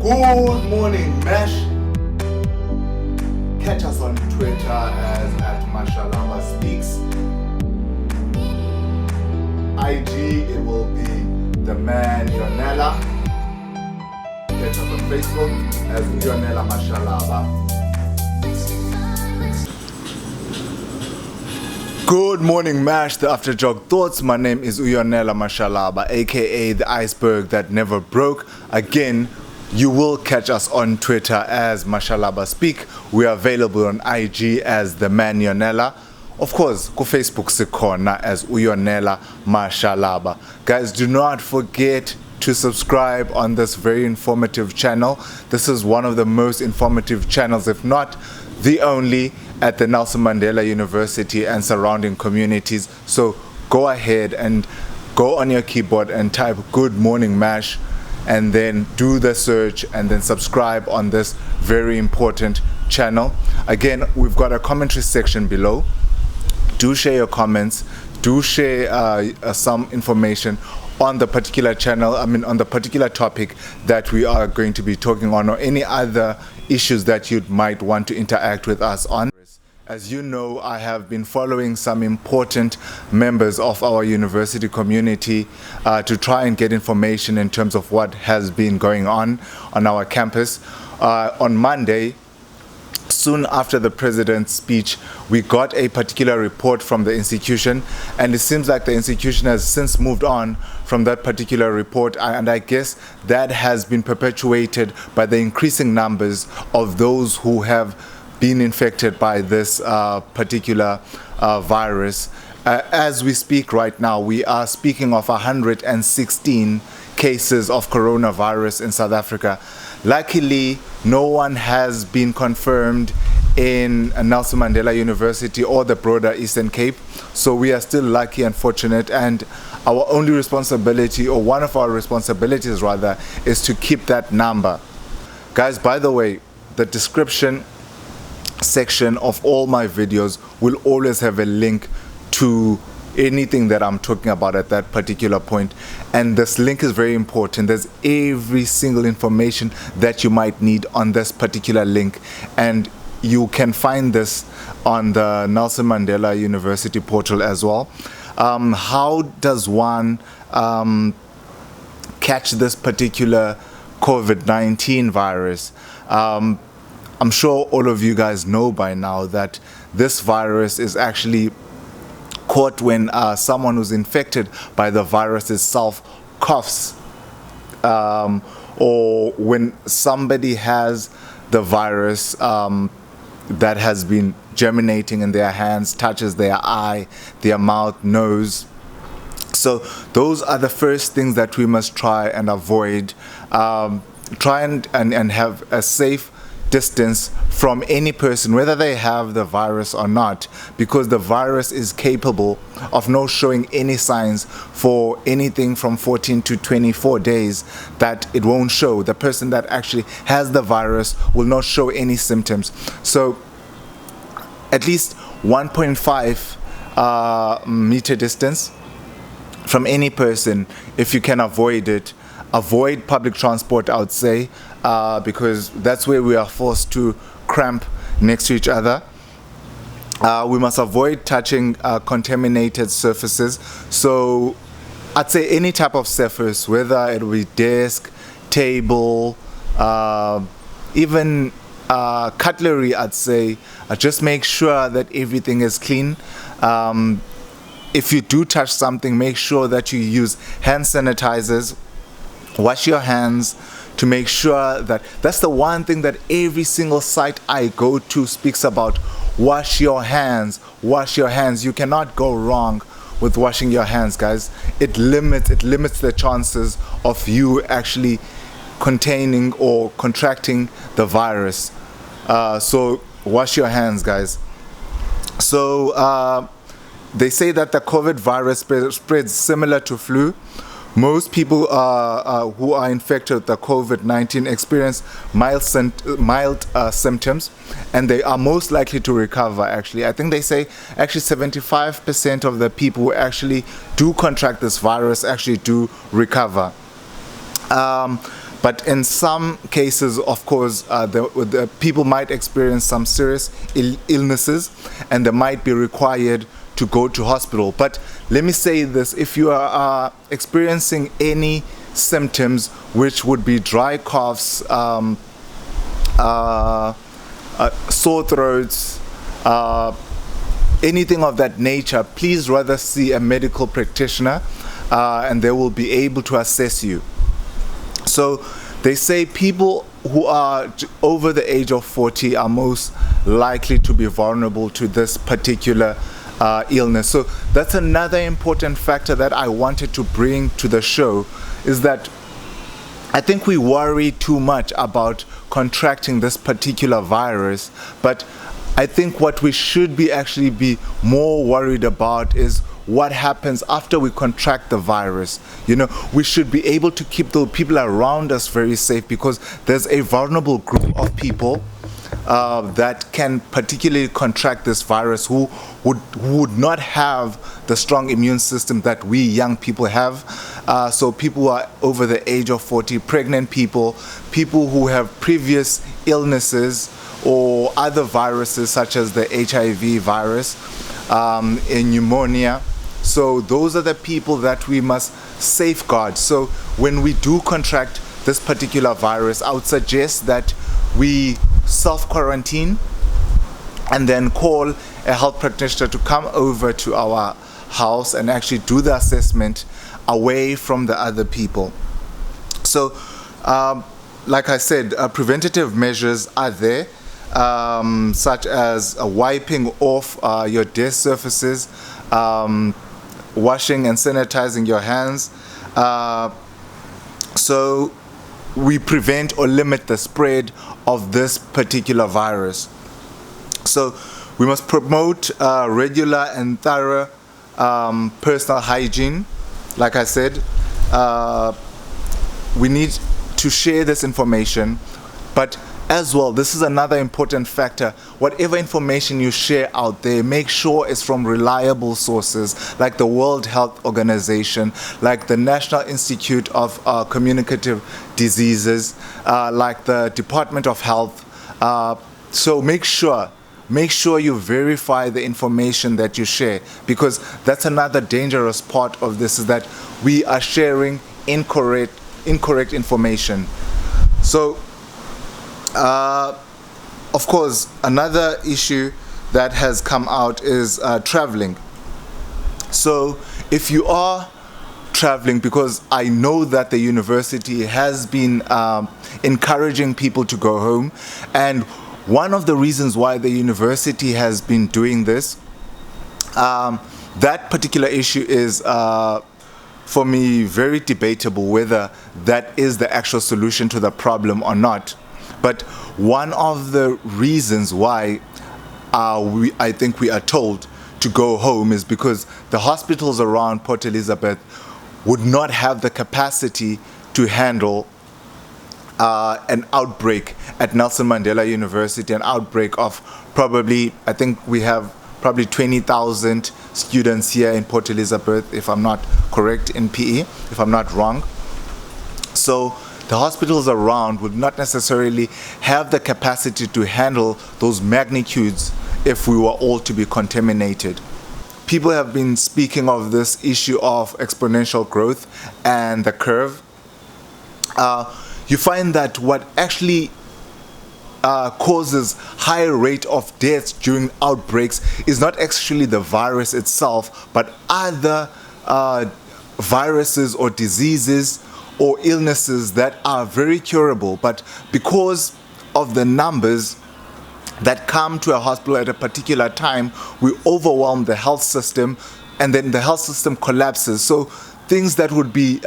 Good morning, Mesh. Catch us on Twitter as @Mashallah Speaks. IG, it will be the man Yonela. Catch us on Facebook as Yonela Mashallah. Good morning, Mash, the After Jog Thoughts. My name is Uyonela Mashalaba, aka the iceberg that never broke. Again, you will catch us on Twitter as Mashalaba Speak. We are available on IG as the man Yonela. Of course, go Facebook Sikona as Uyonela Mashalaba. Guys, do not forget to subscribe on this very informative channel. This is one of the most informative channels, if not the only, at the Nelson Mandela University and surrounding communities. So go ahead and go on your keyboard and type Good Morning Mash, and then do the search and then subscribe on this very important channel. Again, we've got a commentary section below. Do share your comments, do share some information on the particular channel, on the particular topic that we are going to be talking on, or any other issues that you might want to interact with us on. As you know, I have been following some important members of our university community to try and get information in terms of what has been going on our campus. On Monday, soon after the president's speech, we got a particular report from the institution, and it seems like the institution has since moved on from that particular report, and I guess that has been perpetuated by the increasing numbers of those who have been infected by this particular virus. As we speak right now, we are speaking of 116 cases of coronavirus in South Africa. Luckily, no one has been confirmed in Nelson Mandela University or the broader Eastern Cape. So we are still lucky and fortunate, and our only responsibility, or one of our responsibilities rather, is to keep that number. Guys, by the way, the description section of all my videos will always have a link to anything that I'm talking about at that particular point, and this link is very important. There's every single information that you might need on this particular link, and you can find this on the Nelson Mandela University portal as well. How does one catch this particular COVID-19 virus? I'm sure all of you guys know by now that this virus is actually caught when someone who's infected by the virus itself coughs, or when somebody has the virus that has been germinating in their hands, touches their eye, their mouth, nose. So those are the first things that we must try and avoid. Try and have a safe distance from any person, whether they have the virus or not, because the virus is capable of not showing any signs for anything from 14 to 24 days that it won't show. The person that actually has the virus will not show any symptoms. So at least 1.5 meter distance from any person, if you can avoid it. Avoid public transport, I would say, because that's where we are forced to cramp next to each other. We must avoid touching contaminated surfaces. So I'd say any type of surface, whether it will be desk, table, even cutlery, I'd say, just make sure that everything is clean. If you do touch something, make sure that you use hand sanitizers. Wash your hands to make sure that's the one thing that every single site I go to speaks about. Wash your hands. Wash your hands. You cannot go wrong with washing your hands, guys. It limits the chances of you actually containing or contracting the virus. So wash your hands, guys. So they say that the COVID virus spreads similar to flu. Most people who are infected with the COVID-19 experience mild symptoms, and they are most likely to recover. Actually, I think they say 75% of the people who actually do contract this virus actually do recover. But in some cases, of course, the people might experience some serious illnesses, and they might be required to go to hospital. But let me say this: if you are experiencing any symptoms, which would be dry coughs, sore throats, anything of that nature, please rather see a medical practitioner, and they will be able to assess you. So they say people who are over the age of 40 are most likely to be vulnerable to this particular illness. So that's another important factor that I wanted to bring to the show, is that I think we worry too much about contracting this particular virus, but I think what we should be actually be more worried about is what happens after we contract the virus. You know, we should be able to keep the people around us very safe, because there's a vulnerable group of people that can particularly contract this virus who would not have the strong immune system that we young people have. So people who are over the age of 40, pregnant people, people who have previous illnesses or other viruses such as the HIV virus, and pneumonia. So those are the people that we must safeguard. So when we do contract this particular virus, I would suggest that we self-quarantine and then call a health practitioner to come over to our house and actually do the assessment away from the other people. So like I said, preventative measures are there, such as wiping off your desk surfaces, washing and sanitizing your hands, so we prevent or limit the spread of this particular virus. So we must promote regular and thorough personal hygiene. Like I said, we need to share this information, but as well, this is another important factor. Whatever information you share out there, make sure it's from reliable sources, like the World Health Organization, like the National Institute of Communicable Diseases, like the Department of Health. So make sure you verify the information that you share, because that's another dangerous part of this, is that we are sharing incorrect information. So of course, another issue that has come out is traveling. So if you are traveling, because I know that the university has been encouraging people to go home, and one of the reasons why the university has been doing this, that particular issue is for me very debatable whether that is the actual solution to the problem or not. But one of the reasons why I think we are told to go home is because the hospitals around Port Elizabeth would not have the capacity to handle an outbreak at Nelson Mandela University, an outbreak of probably, I think we have probably 20,000 students here in Port Elizabeth, if I'm not correct, in PE, if I'm not wrong. So the hospitals around would not necessarily have the capacity to handle those magnitudes if we were all to be contaminated. People have been speaking of this issue of exponential growth and the curve. You find that what actually causes higher rate of deaths during outbreaks is not actually the virus itself, but other viruses or diseases or illnesses that are very curable, but because of the numbers that come to a hospital at a particular time, we overwhelm the health system, and then the health system collapses. So things that would be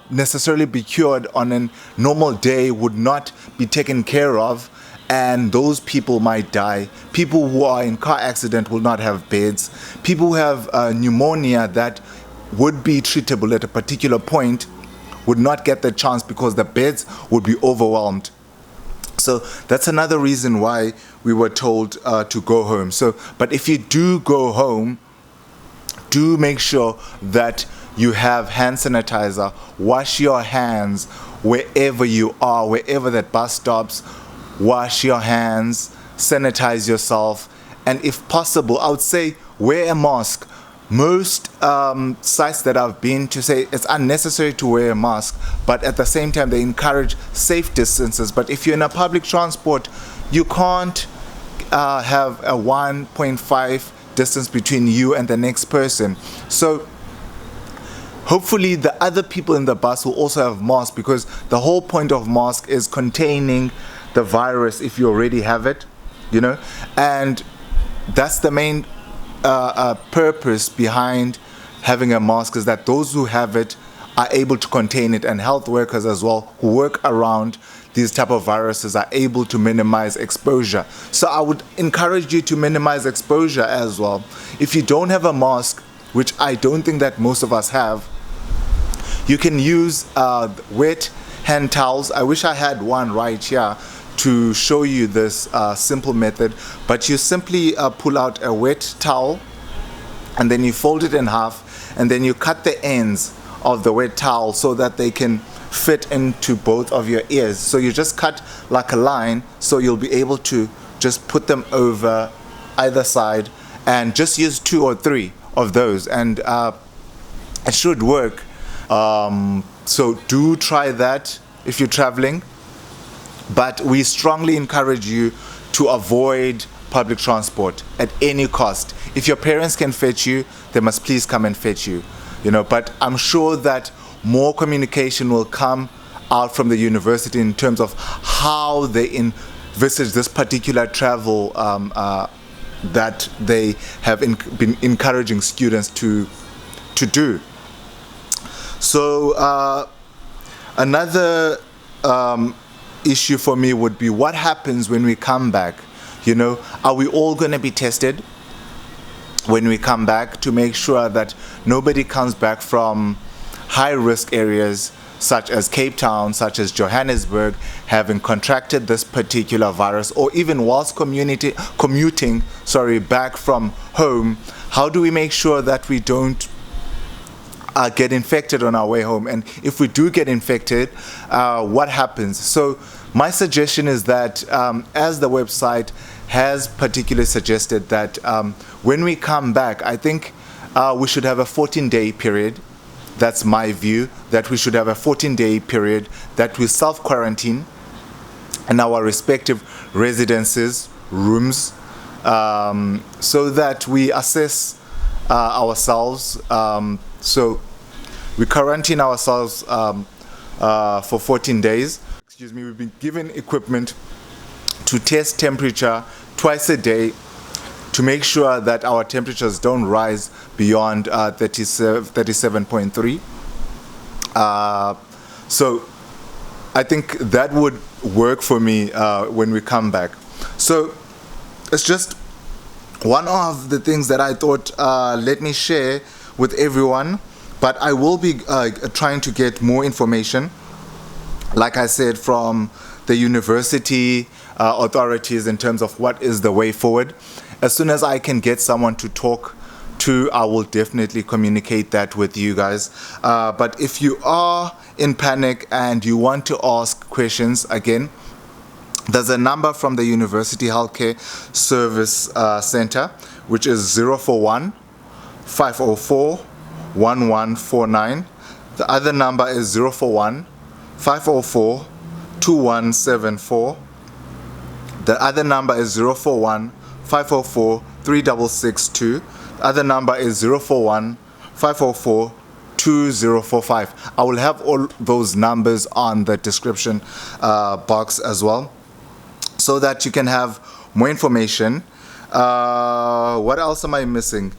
necessarily be cured on a normal day would not be taken care of, and those people might die. People who are in car accident will not have beds. People who have pneumonia that would be treatable at a particular point would not get the chance because the beds would be overwhelmed. So that's another reason why we were told to go home. So, but if you do go home, do make sure that you have hand sanitizer, wash your hands wherever you are, wherever that bus stops, wash your hands, sanitize yourself, and if possible, I would say wear a mask. Most sites that I've been to say it's unnecessary to wear a mask, but at the same time they encourage safe distances. But if you're in a public transport, you can't have a 1.5 distance between you and the next person. So hopefully the other people in the bus will also have masks, because the whole point of mask is containing the virus if you already have it, and that's the main purpose behind having a mask, is that those who have it are able to contain it, and health workers as well who work around these type of viruses are able to minimize exposure. So I would encourage you to minimize exposure as well. If you don't have a mask, which I don't think that most of us have, you can use wet hand towels. I wish I had one right here to show you this simple method, but you simply pull out a wet towel and then you fold it in half, and then you cut the ends of the wet towel so that they can fit into both of your ears. So you just cut like a line, so you'll be able to just put them over either side, and just use 2 or 3 of those, and it should work. So do try that if you're traveling, but we strongly encourage you to avoid public transport at any cost. If your parents can fetch you, they must please come and fetch you, but I'm sure that more communication will come out from the university in terms of how they envisage this particular travel that they have been encouraging students to do. So another issue for me would be, what happens when we come back? Are we all going to be tested when we come back, to make sure that nobody comes back from high-risk areas such as Cape Town, such as Johannesburg, having contracted this particular virus, or even whilst commuting back from home? How do we make sure that we don't get infected on our way home? And if we do get infected, what happens? So my suggestion is that, as the website has particularly suggested, that when we come back, I think we should have a 14-day period. That's my view, that we should have a 14-day period that we self-quarantine in our respective residences, rooms, so that we assess ourselves. So we quarantine ourselves for 14 days. Excuse me, we've been given equipment to test temperature twice a day, to make sure that our temperatures don't rise beyond 37.3. So I think that would work for me when we come back. So it's just one of the things that I thought, let me share with everyone, but I will be trying to get more information, like I said, from the university authorities in terms of what is the way forward. As soon as I can get someone to talk to, I will definitely communicate that with you guys. But if you are in panic and you want to ask questions, again, there's a number from the University Healthcare Service Center, which is 041 504 1149. The other number is 041 504 2174. The other number is 041 504 3662. The other number is 041 504 2045. I will have all those numbers on the description box as well, so that you can have more information. What else am I missing?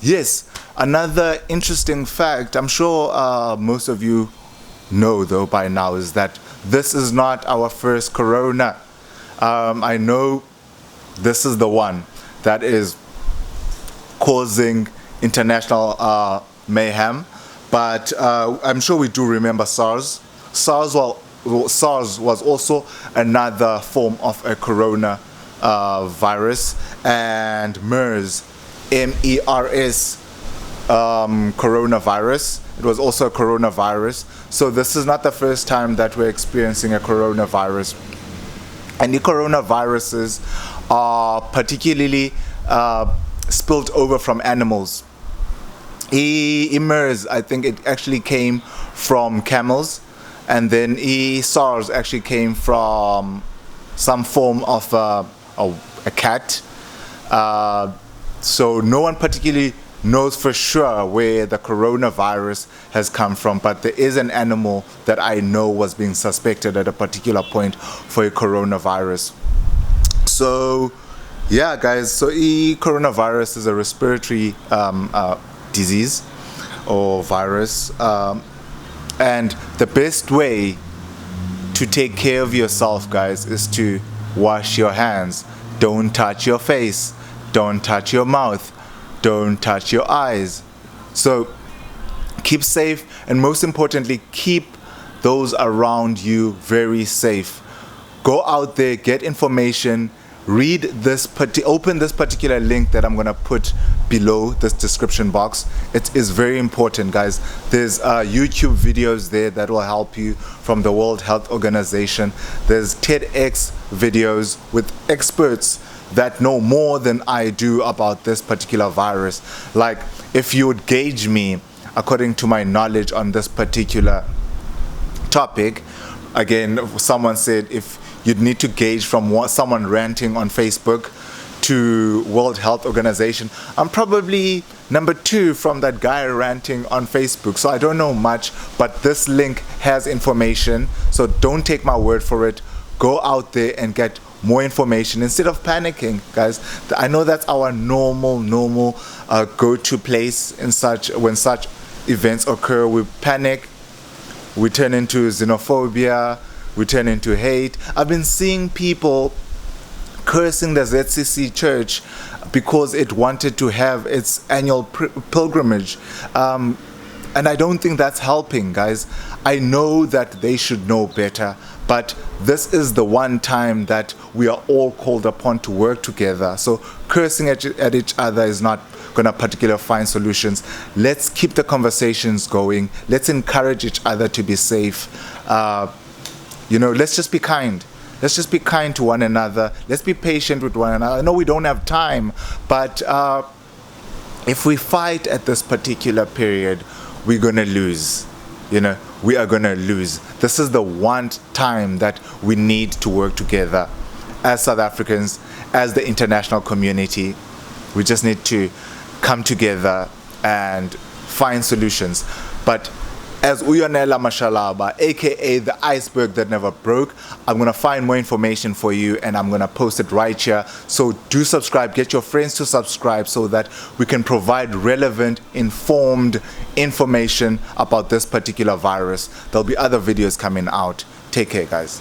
Yes, another interesting fact, I'm sure most of you know though by now, is that this is not our first corona. I know this is the one that is causing international mayhem, but I'm sure we do remember SARS. SARS was also another form of a corona virus, and MERS, MERS, coronavirus. It was also a coronavirus. So this is not the first time that we're experiencing a coronavirus. And the coronaviruses are particularly spilled over from animals. MERS, I think it actually came from camels, and then SARS actually came from some form of a cat. So no one particularly knows for sure where the coronavirus has come from, but there is an animal that I know was being suspected at a particular point for a coronavirus. So yeah, guys, so coronavirus is a respiratory disease or virus, and the best way to take care of yourself, guys, is to wash your hands. Don't touch your face, don't touch your mouth, don't touch your eyes. So keep safe, and most importantly, keep those around you very safe. Go out there, get information, read this, open this particular link that I'm gonna put below this description box. It is very important, guys. There's YouTube videos there that will help you from the World Health Organization. There's TEDx videos with experts that know more than I do about this particular virus. Like, if you would gauge me according to my knowledge on this particular topic, again, someone said if you'd need to gauge from someone ranting on Facebook to World Health Organization, I'm probably number 2 from that guy ranting on Facebook. So I don't know much, but this link has information, so don't take my word for it. Go out there and get more information instead of panicking, guys. I know that's our normal go-to place in when such events occur. We panic, we turn into xenophobia, we turn into hate. I've been seeing people cursing the ZCC church because it wanted to have its annual pilgrimage, and I don't think that's helping, guys. I know that they should know better, but this is the one time that we are all called upon to work together. So cursing at each other is not going to particularly find solutions. Let's keep the conversations going. Let's encourage each other to be safe. Let's just be kind. Let's just be kind to one another. Let's be patient with one another. I know we don't have time, but if we fight at this particular period, we're going to lose. We are going to lose. This is the one time that we need to work together as South Africans, as the international community. We just need to come together and find solutions. But as Uyonela Mashalaba, aka the iceberg that never broke, I'm gonna find more information for you and I'm gonna post it right here. So do subscribe, get your friends to subscribe so that we can provide relevant, informed information about this particular virus. There'll be other videos coming out. Take care, guys.